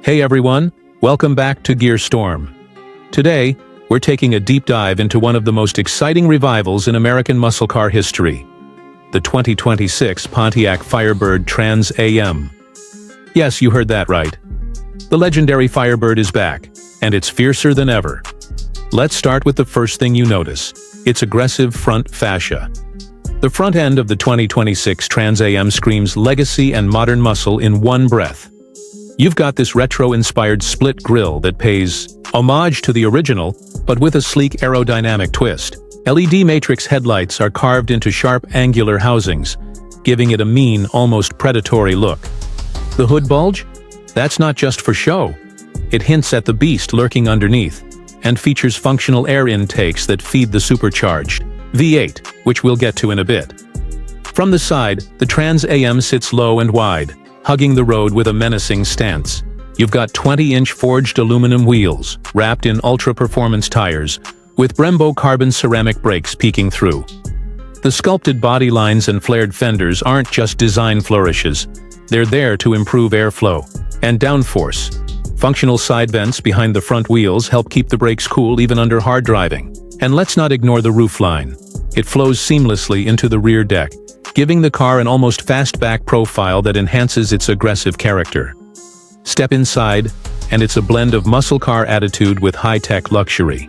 Hey everyone, welcome back to Gear Storm. Today, we're taking a deep dive into one of the most exciting revivals in American muscle car history, the 2026 Pontiac Firebird Trans AM. Yes, you heard that right. The legendary Firebird is back, and it's fiercer than ever. Let's start with the first thing you notice, its aggressive front fascia. The front end of the 2026 Trans AM screams legacy and modern muscle in one breath. You've got this retro-inspired split grille that pays homage to the original, but with a sleek aerodynamic twist. LED matrix headlights are carved into sharp angular housings, giving it a mean, almost predatory look. The hood bulge? That's not just for show. It hints at the beast lurking underneath, and features functional air intakes that feed the supercharged V8, which we'll get to in a bit. From the side, the Trans AM sits low and wide, hugging the road with a menacing stance. You've got 20-inch forged aluminum wheels, wrapped in ultra-performance tires, with Brembo carbon ceramic brakes peeking through. The sculpted body lines and flared fenders aren't just design flourishes. They're there to improve airflow and downforce. Functional side vents behind the front wheels help keep the brakes cool even under hard driving. And let's not ignore the roofline. It flows seamlessly into the rear deck, giving the car an almost fastback profile that enhances its aggressive character. Step inside, and it's a blend of muscle car attitude with high-tech luxury.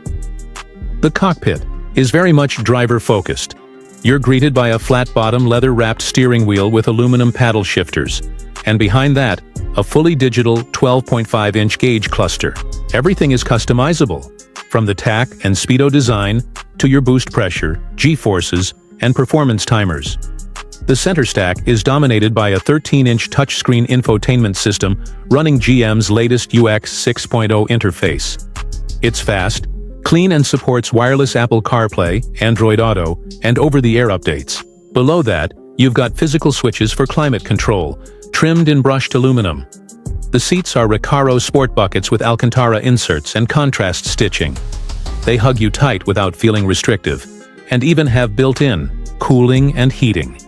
The cockpit is very much driver-focused. You're greeted by a flat-bottom leather-wrapped steering wheel with aluminum paddle shifters, and behind that, a fully digital 12.5-inch gauge cluster. Everything is customizable, from the tack and speedo design to your boost pressure, G-forces, and performance timers. The center stack is dominated by a 13-inch touchscreen infotainment system running GM's latest UX 6.0 interface. It's fast, clean, and supports wireless Apple CarPlay, Android Auto, and over-the-air updates. Below that, you've got physical switches for climate control, trimmed in brushed aluminum. The seats are Recaro sport buckets with Alcantara inserts and contrast stitching. They hug you tight without feeling restrictive, and even have built-in cooling and heating.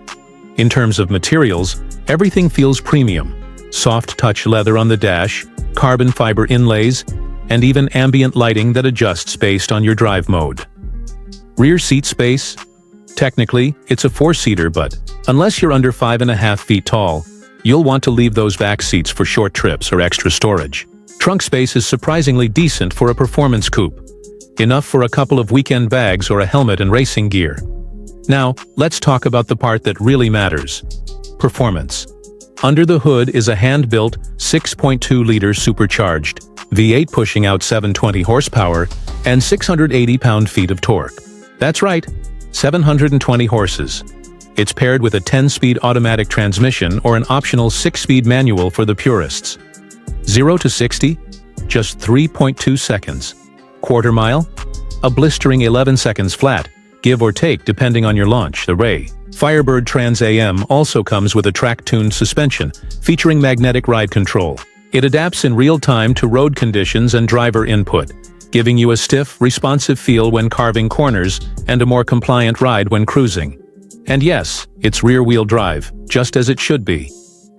In terms of materials, everything feels premium. Soft touch leather on the dash, carbon fiber inlays, and even ambient lighting that adjusts based on your drive mode. Rear seat space? Technically, it's a four-seater, but unless you're under 5.5 feet tall, you'll want to leave those back seats for short trips or extra storage. Trunk space is surprisingly decent for a performance coupe. Enough for a couple of weekend bags or a helmet and racing gear. Now, let's talk about the part that really matters. Performance. Under the hood is a hand-built 6.2-liter supercharged V8 pushing out 720 horsepower and 680 pound-feet of torque. That's right, 720 horses. It's paired with a 10-speed automatic transmission or an optional 6-speed manual for the purists. 0 to 60? Just 3.2 seconds. Quarter mile? A blistering 11 seconds flat, give or take depending on your launch. The Firebird Trans AM also comes with a track-tuned suspension, featuring magnetic ride control. It adapts in real time to road conditions and driver input, giving you a stiff, responsive feel when carving corners and a more compliant ride when cruising. And yes, it's rear-wheel drive, just as it should be.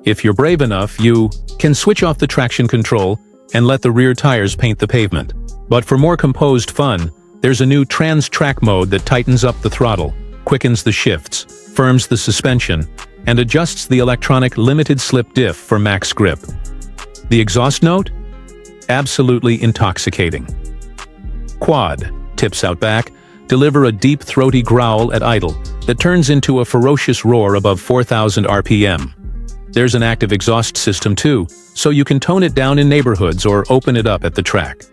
If you're brave enough, you can switch off the traction control and let the rear tires paint the pavement. But for more composed fun, there's a new Trans Track mode that tightens up the throttle, quickens the shifts, firms the suspension, and adjusts the electronic limited slip diff for max grip. The exhaust note? Absolutely intoxicating. Quad, tips out back, deliver a deep throaty growl at idle that turns into a ferocious roar above 4,000 RPM. There's an active exhaust system too, so you can tone it down in neighborhoods or open it up at the track.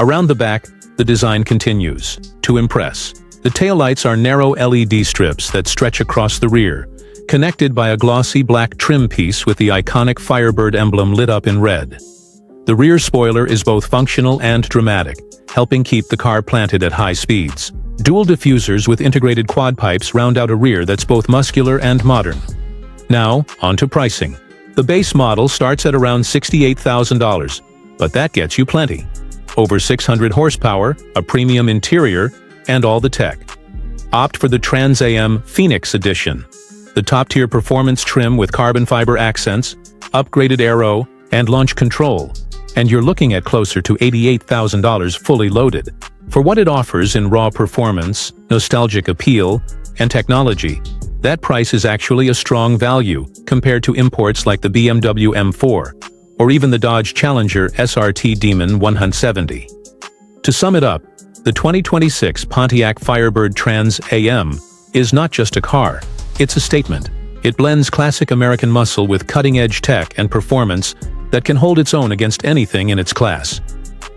Around the back, the design continues to impress. The taillights are narrow LED strips that stretch across the rear, connected by a glossy black trim piece with the iconic Firebird emblem lit up in red. The rear spoiler is both functional and dramatic, helping keep the car planted at high speeds. Dual diffusers with integrated quad pipes round out a rear that's both muscular and modern. Now, on to pricing. The base model starts at around $68,000, but that gets you plenty. Over 600 horsepower, a premium interior, and all the tech. Opt for the Trans AM Phoenix Edition, the top-tier performance trim with carbon fiber accents, upgraded aero, and launch control. and you're looking at closer to $88,000 fully loaded. For what it offers in raw performance, nostalgic appeal, and technology, that price is actually a strong value compared to imports like the BMW M4, or even the Dodge Challenger SRT Demon 170. To sum it up, the 2026 Pontiac Firebird Trans AM is not just a car, it's a statement. It blends classic American muscle with cutting-edge tech and performance that can hold its own against anything in its class.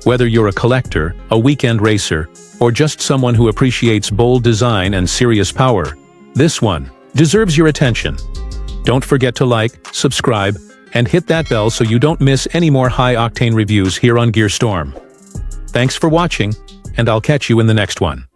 Whether you're a collector, a weekend racer, or just someone who appreciates bold design and serious power, this one deserves your attention. Don't forget to like, subscribe, and hit that bell so you don't miss any more high-octane reviews here on GearStorm. Thanks for watching, and I'll catch you in the next one.